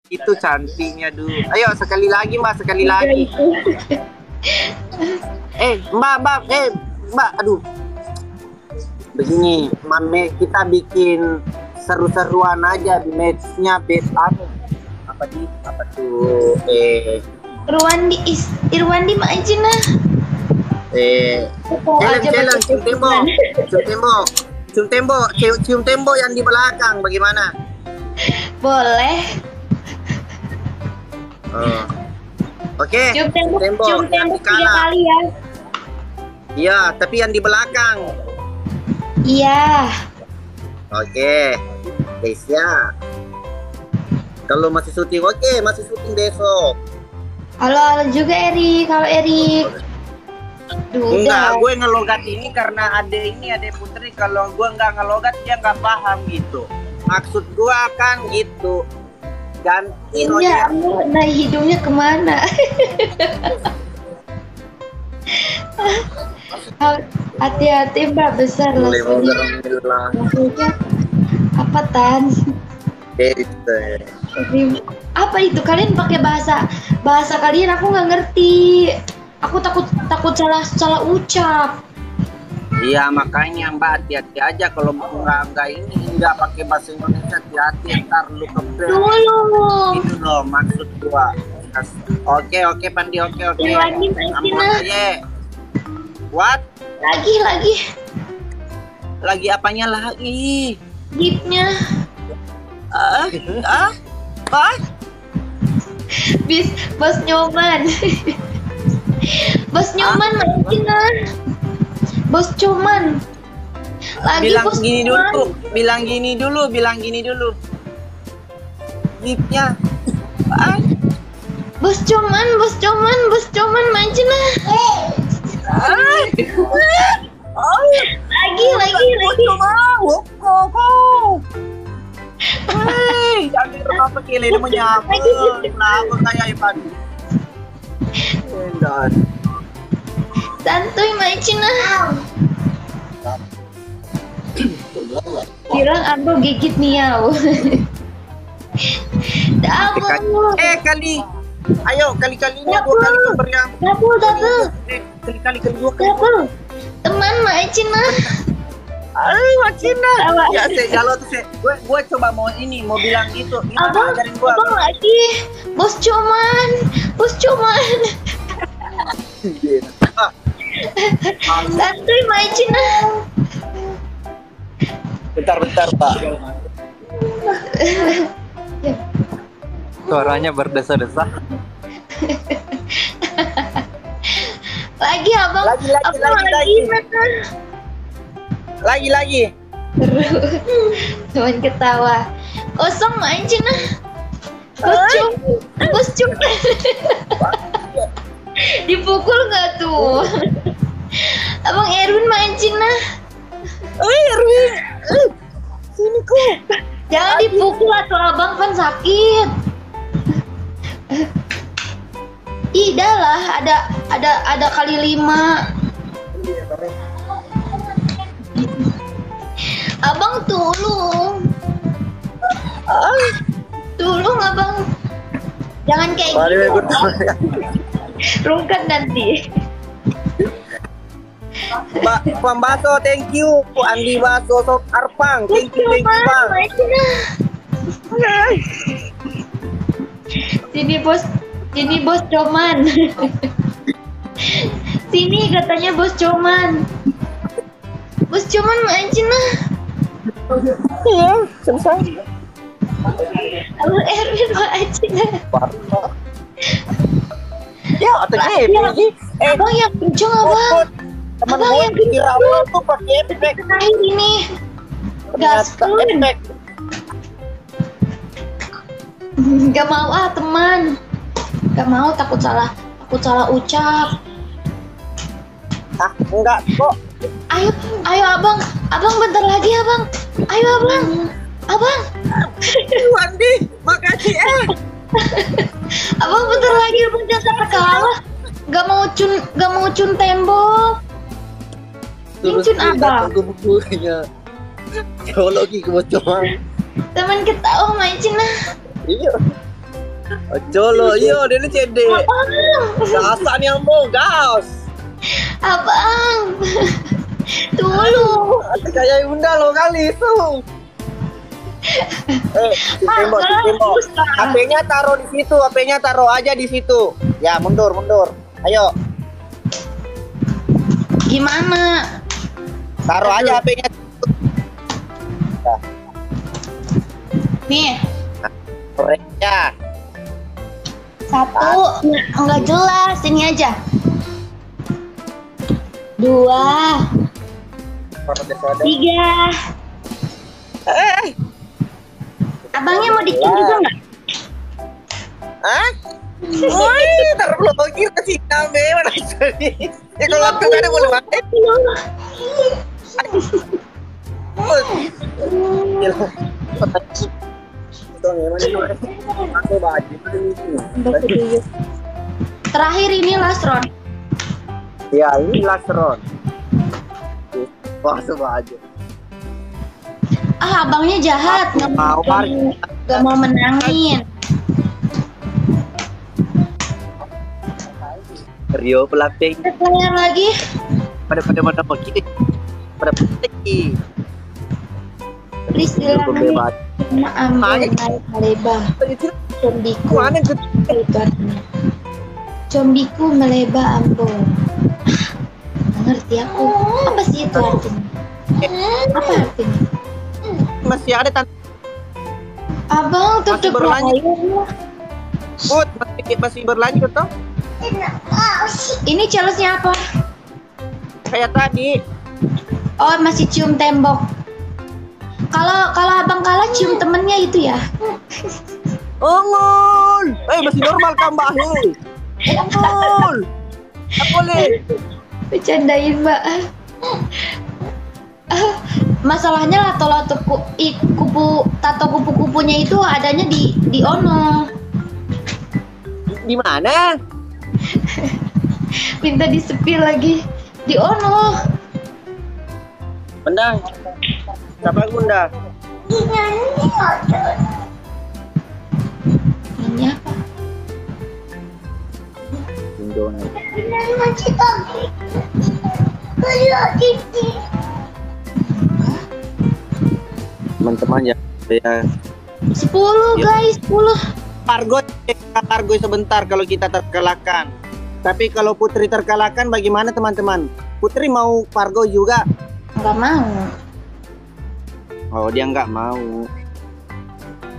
Itu cantiknya dulu. Ayo sekali lagi Mbak, sekali lagi. Mbak, aduh. Begini, Mame, kita bikin seru-seruan aja di matchnya apa tuh Irwandi Majina. Jalan cium tembok yang di belakang bagaimana? Boleh. Oke. Cium tembok 3 kali ya. Iya, tapi yang di belakang. Iya. Oke. Guys ya. Kalau masih syuting, masih syuting besok. Halo juga Erik, kalau Erik. Enggak, gue ngelogat ini karena ade Putri. Kalau gue nggak ngelogat dia nggak paham gitu. Maksud gue kan gitu. Ganti iya, nah hidungnya kemana? Hati-hati Mbak, besar langsungnya. Apa Tan? Apa itu? Kalian pakai bahasa kalian aku nggak ngerti. Aku takut salah ucap. Iya makanya Mbak hati-hati aja kalau nggak pakai bahasa Indonesia, hati-hati ntar lu kebel. Dulu. Itu loh maksud gua. Oke Pandi, oke. What? Lagi apanya lagi? Giftnya. Bos Nyoman. Bos Nyoman Majina. Bos Cuman. Bilang gini dulu. Giftnya. Bos Cuman Majina. Lagi. Jangan kenapa kile ini menyapa. Kenapa kayak Ipan? Santuy Majina. Bilang ambo gigit miau. Kali-kalinya 2 kali memberikan. Double. Kali-kali kedua kali. Teman Majina. Macina. Ya kalau tuh gue coba mau bilang gitu. Gimana ajarin gue? Abang lagi. Bos Cuman. Santuy Majina. Bentar Pak. Suaranya berdesa-desa. Lagi abang. Lagi. Cuman ketawa. Kosong Majina. Bos Cuman. Dipukul nggak tuh? Abang Erwin Majina. Erwin. Sini kok. Jangan dipukul atau abang kan sakit. Dah lah, ada kali 5. Abang tolong abang. Jangan kayak gitu. Rungkat nanti. Pak Baso, thank you. Andi Baso, Sob Arpang, thank you Bang. Sini bos Coman. Sini katanya bos Coman. Bos Coman Majina. Iya, selesai. Abang Erwin Majina. Ya, lagi. Abang yang kenceng abang. Temen gue kira awal tuh pakai efek. Terakhir ini. Gaspol. Gak mau teman. Gak mau, takut salah ucap. Enggak kok. Ayo abang bentar lagi abang. Ayo abang. Wandi, makasih Abang bentar lagi, abang jangan sampai kalah. Gak mau cun tembok. Cun abang. Geologi kebocoran. Teman ketawa main Cina. Iya. Colo, iyo dia ini CD. Gasan yang mau gas. Abang. Dulu. Kayak Bunda lo kali itu. Tembok. HP-nya taruh di situ, HP-nya taruh aja di situ. Ya, mundur. Ayo. Gimana? Taruh aja HP-nya. Nih. Ya. Satu, nggak jelas, ini aja. 2, 3. Abangnya mau dikin juga nggak? Hah? Woi, terblokir ke sini mana sih? Ya kalau aku nggak ada boleh main. Terakhir ini last round. Ya, ini last round. Wah, coba aja. Abangnya jahat, nggak mau menangin. Rio pelaping. Player lagi. Pada mana pergi? Pada pergi. Please bilang ambil melebah. Combiku. Mana ke? Combiku melebah ambon. Ngerti aku. Apa sih itu artinya? Apa artinya? Masih ada Abang tetap berlanjut. Masih berlanjut toh? Ini challenge-nya apa? Kayak tadi. Oh, masih cium tembok. Kalau abang kalah cium temennya itu ya. Ongol. Masih normal kan Mbak? Ongol. Tak boleh. Bercandain Mbak. Masalahnya tato kupu-kupunya itu adanya di Ono. Di mana? Minta di-spill lagi. Di Ono. Bunda. Siapa Bunda? Ini apa? Indomie. Teman-teman ya. 10 guys, 10. Pargo sebentar kalau kita terkalahkan. Tapi kalau Putri terkalahkan bagaimana teman-teman? Putri mau Pargo juga? Nggak mau. Oh, dia nggak mau.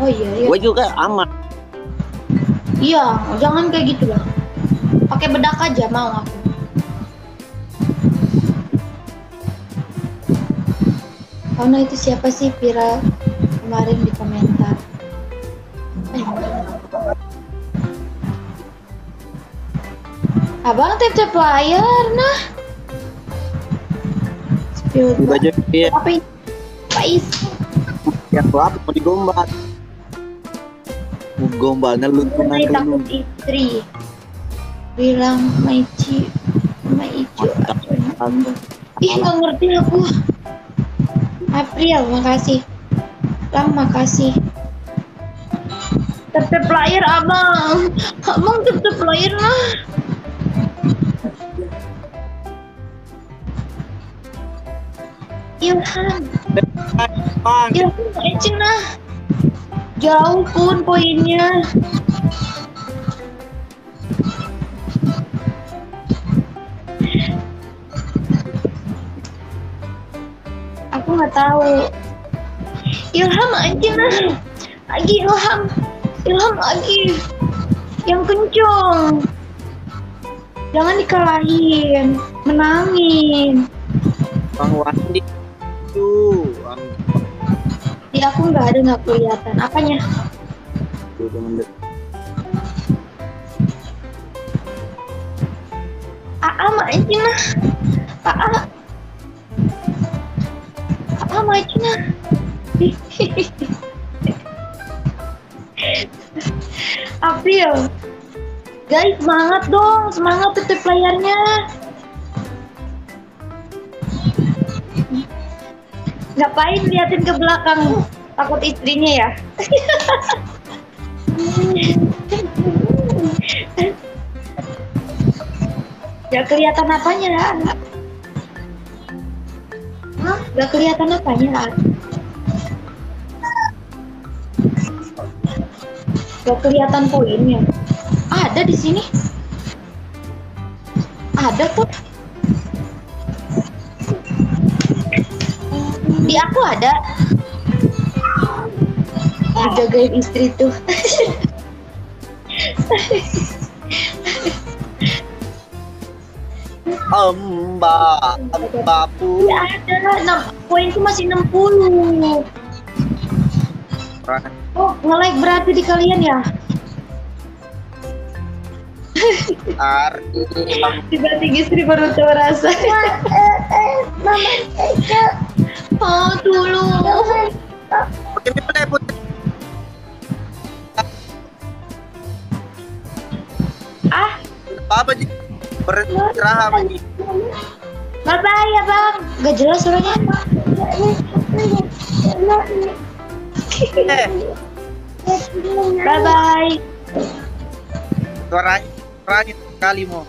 Oh iya. Gue juga aman. Iya, jangan kayak gitu lah. Pakai bedak aja mau aku. Karena itu siapa sih viral kemarin di komentar? Abang tap layar nah. Spill Baju dia. apa ini? Pais. Ya apa mau digombal? Gombalnya lu Mulai takut istri. Bilang Maici. Ih, nggak ngerti aku. April, makasih. Lang, makasih. Tap layar abang. Abang tap layar nah. Ilham. Ilham aja nah. Jauh pun poinnya. Aku nggak tahu. Ilham aja nah. Lagi Ilham. Ilham lagi. Yang kenceng. Jangan dikalahin. Menangin. Bang Wandi tuh. Di aku nggak ada, nggak kelihatan. Apanya? Aa main nah. Aa main nah. April. Guys, semangat dong. Semangat tetep layarnya. Ngapain liatin ke belakang? Takut istrinya ya? Gak kelihatan apanya lah. Gak kelihatan apanya lah. Gak kelihatan poinnya. Ada di sini. Ada tuh. Di aku ada. Dijagain istri tuh. Mbak Pu. Ya ada. Poinku masih 60. Oh, nge-like berarti di kalian ya? Tiba-tiba istri baru tahu rasa. Mama, oh dulu. Apa sih? Bercerah lagi. Bye-bye ya bang. Gak jelas suaranya. Bye-bye. Suaranya sekali mau.